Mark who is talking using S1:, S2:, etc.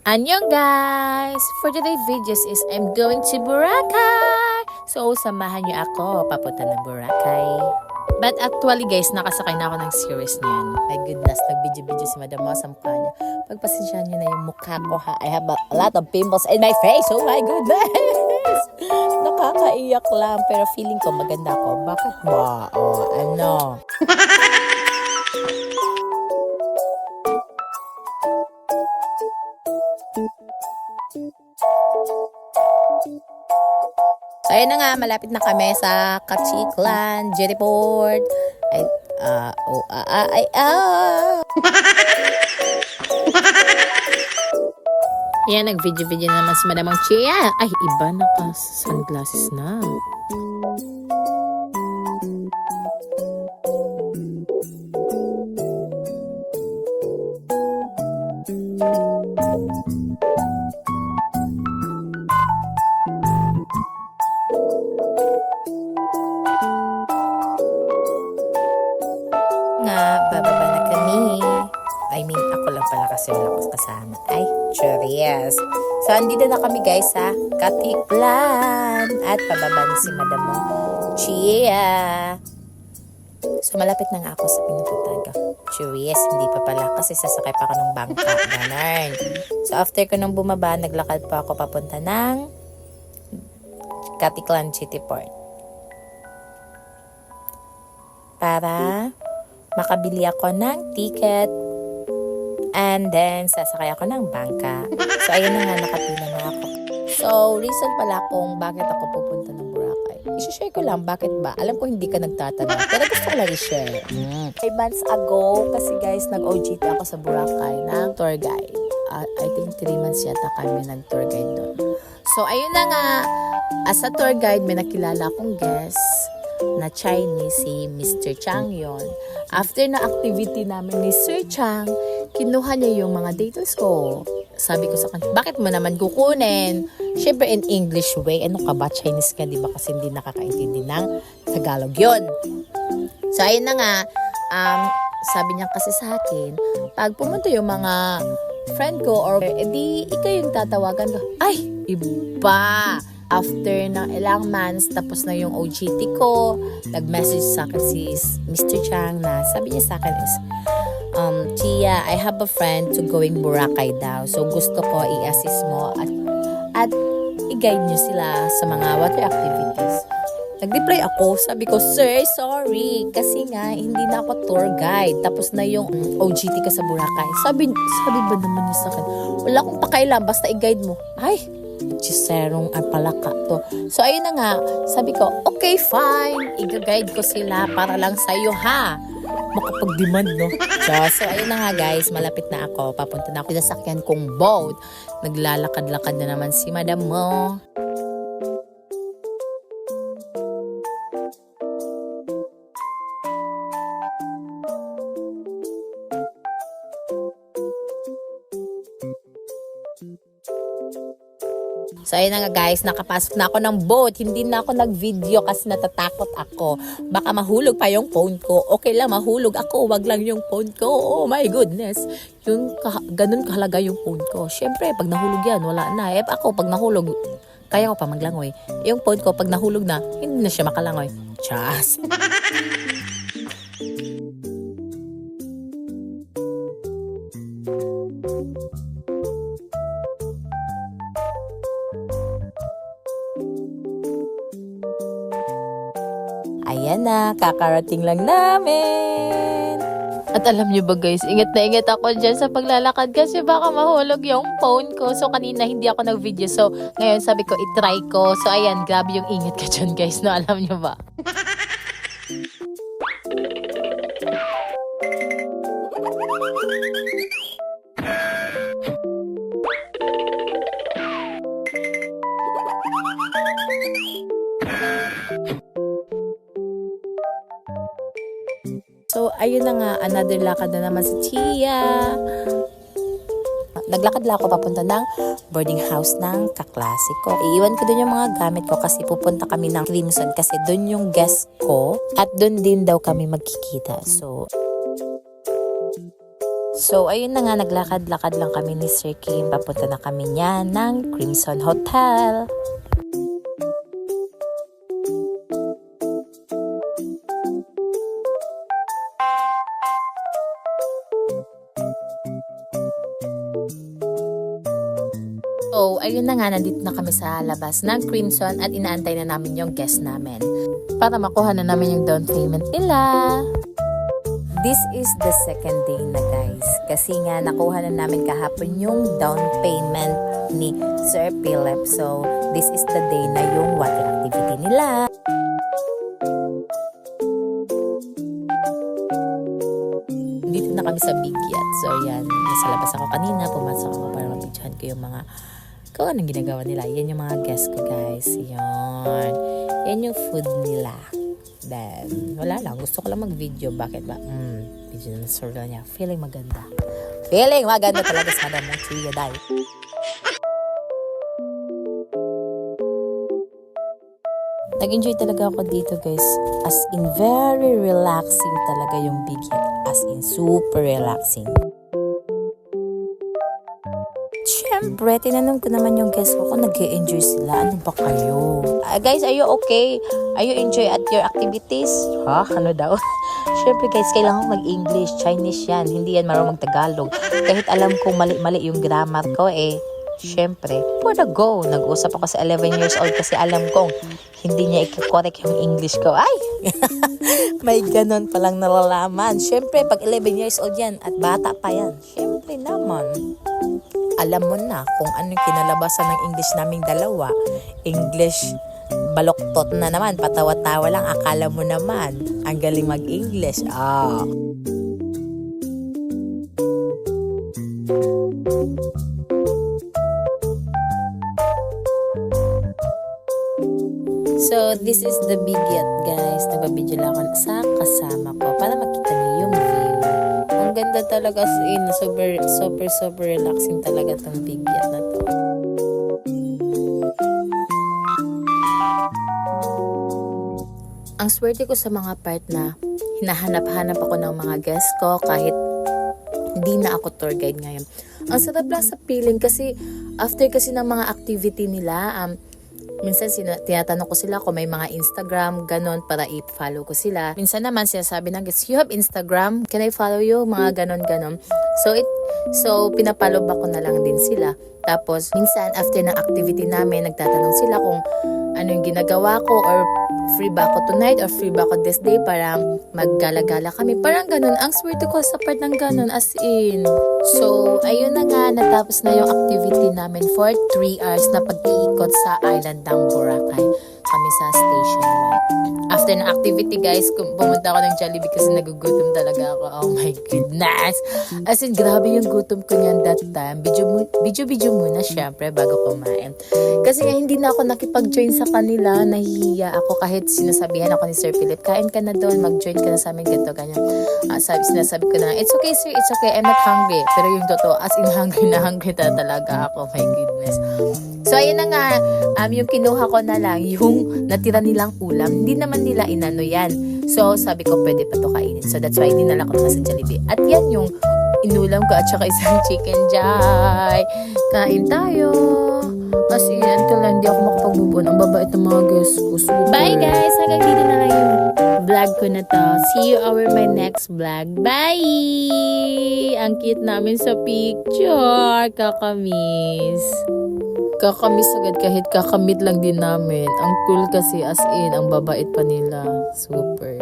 S1: Annyeong guys! For today's videos is I'm going to Boracay! So, samahan niyo ako papunta ng Boracay. But actually guys, nakasakay na ako ng series niyan. My goodness, nag-video-video si Madam Mo sa mukha niya. Pagpasensyahan niyo na yung mukha ko ha. I have a lot of pimples in my face. Oh my goodness! Nakakaiyak lang. Pero feeling ko maganda ako. Bakit ba? Oh, ano? So, ayun na nga, malapit na kami sa Kachiklan, Jettyport. Yan, nag-video-video na naman si Madamang Chia. Ay, iba, naka-sunglasses na. Bababa na kami. I mean, ako lang pala kasi wala ko kasama. Ay, curious. So, andito na kami guys sa Kachiklan. At pababa na si Madam Chia. So, malapit na nga ako sa pinupuntahan ko. Curious, hindi pa pala kasi sasakay pa ako ng bangka. Ganun. So, after ko nang bumaba, naglakad pa ako papunta ng Kachiklan Jettyport. Para makabili ako ng ticket and then sasakay ako ng bangka. So, ayun na nga, nakapila na ako. So, reason pala kung bakit ako pupunta ng Boracay. I-share ko lang, bakit ba? Alam ko hindi ka nagtatanong, pero gusto ko lang i-share. 5 months ago, kasi guys, nag-OJT ako sa Boracay ng tour guide. I think 3 months yata kami nag-tour guide doon. So, ayun na nga, as a tour guide, may nakilala akong guest na Chinese, si Mr. Chang yon. After na activity namin ni Sir Chang, kinuha niya yung mga details ko. Sabi ko sa kanya, bakit mo naman kukunin? Siyempre in English way, ano ka ba? Chinese ka, di ba? Kasi hindi nakakaintindi ng Tagalog yon. So, ayun na nga, sabi niya kasi sa akin, pag pumunta yung mga friend ko or edi ikaw yung tatawagan ko. Ay, iba! After ng ilang months, tapos na yung OJT ko, nag-message sa akin si Mr. Chang na sabi niya sa akin is, Chia, I have a friend to going Boracay daw. So, gusto ko i-assist mo at i-guide niyo sila sa mga water activities. Nag-reply ako, sabi ko, Sir, sorry, kasi nga, hindi na ako tour guide. Tapos na yung OJT ka sa Boracay. Sabi ba naman niya sa akin, wala akong pakailan, basta i-guide mo. Ay, chiserong palaka to. So, ayun na nga, sabi ko, okay, fine, i-guide ko sila para lang sa'yo, ha? Makapag-demand, no? So, ayun na nga, guys, malapit na ako. Papunta na ako sa sakyan kong boat. Naglalakad-lakad na naman si Madam Mo. So, ayun na nga guys, nakapasok na ako ng boat. Hindi na ako nag-video kasi natatakot ako. Baka mahulog pa yung phone ko. Okay lang, mahulog ako. Wag lang yung phone ko. Oh my goodness. Ganun kahalaga yung phone ko. Siyempre, pag nahulog yan, wala na. Ako, pag nahulog, kaya ko pa maglangoy. Yung phone ko, pag nahulog na, hindi na siya makalangoy. Chas! Ayan na, kakarating lang namin. At alam nyo ba guys, ingat na ingat ako dyan sa paglalakad kasi baka mahulog yung phone ko. So kanina hindi ako nag-video. So ngayon sabi ko, itry ko. So ayan, grabe yung ingat ka dyan guys. No, alam nyo ba? So, ayun na nga, another lakad na naman si Chia. Naglakad lang ako papunta ng boarding house ng kaklase ko. Iiwan ko dun yung mga gamit ko kasi pupunta kami ng Crimson kasi dun yung guest ko at dun din daw kami magkikita. So, So, ayun na nga, naglakad-lakad lang kami ni Sir Kim. Papunta na kami niya ng Crimson Hotel. So, ayun na nga, nandito na kami sa labas ng Crimson at inaantay na namin yung guest namin para makuha na namin yung down payment nila. This is the second day na guys. Kasi nga nakuha na namin kahapon yung down payment ni Sir Philip. So this is the day na yung water activity nila. Dito na kami sa Big Yacht. So yan, nasa labas ako kanina. Pumasok ako para mapictuhan ko yung mga kung anong ginagawa nila. Yan yung mga guests ko guys. Yan yung food nila. Then, wala lang. Gusto ko lang mag-video. Bakit ba? Video na survey niya. Feeling maganda. Feeling maganda talaga sa Madam Montilla dahil. Nag-enjoy talaga ako dito guys. As in, very relaxing talaga yung Big Yacht. As in, super relaxing. Siyempre, tinanong ko naman yung guest ko kung nag-e-enjoy sila. Ano ba kayo? Guys, are you okay? Are you enjoy at your activities? Ha? Ano daw? Siyempre guys, kailangan mag-English. Chinese yan. Hindi yan marunong mag-Tagalog. Kahit alam kong mali-mali yung grammar ko siyempre, for the go. Nag-usap ako sa 11 years old kasi alam kong hindi niya i-correct yung English ko. Ay! May ganon palang nalalaman. Siyempre, pag 11 years old yan at bata pa yan, siyempre naman. Alam mo na kung anong kinalabasan ng English naming dalawa. English baloktot na naman, patawa-tawa lang, akala mo naman ang galing mag-English. So, this is the Big Yacht, guys. Nagbabidyo lang ako sa kasama ko para makita niyo yung view. Ang ganda talaga super relaxing talaga tong Big Yacht na to. Ang swerte ko sa mga part na hinahanap-hanap ako ng mga guests ko kahit hindi na ako tour guide ngayon. Ang sarap lang sa feeling kasi after kasi ng mga activity nila, minsan tinatanong ko sila kung may mga Instagram, ganon, para i-follow ko sila. Minsan naman sinasabi ng guests, you have Instagram? Can I follow you? Mga ganon. So pinapollow back ko na lang din sila. Tapos, minsan after ng activity namin, nagtatanong sila kung ano yung ginagawa ko or free ba ako tonight or free ba ako this day para maggala-gala kami. Parang ganun. Ang swerte ko sa part ng ganun as in. So, ayun na nga. Natapos na yung activity namin for 3 hours na pag-iikot sa island ng Boracay. Kami sa Station 1. After ng activity guys, pumunta ako ng Jollibee kasi nagugutom talaga ako. Oh my goodness! As in, grabe yung gutom ko niyan that time. Video muna syempre bago kumain. Kasi nga hindi na ako nakipag-join sa kanila. Nahihiya ako kahit sinasabihan ako ni Sir Philip, kain ka na doon, mag-join ka na sa amin, ganito, ganyan. Sinasabi ko na, it's okay sir, it's okay, I'm not hungry. Pero yung totoo, as in hungry na talaga ako. My goodness. So, ayun na nga, yung kinuha ko na lang, yung natira nilang ulam, hindi naman nila inano yan. So, sabi ko, pwede pa to kainin. So, that's why dinala ko na sa Jollibee. At yan yung inulam ko at saka isang chicken joy. Kain tayo. Kasi until na hindi ako makapag-move on. Ang babait ng mga guests ko. Super. Bye guys! Hanggang dito na lang yung vlog ko na to. See you over my next vlog. Bye! Ang cute namin sa picture. Kakamis. Kakamis agad kahit kakamit lang din namin. Ang cool kasi as in, ang babait pa nila. Super.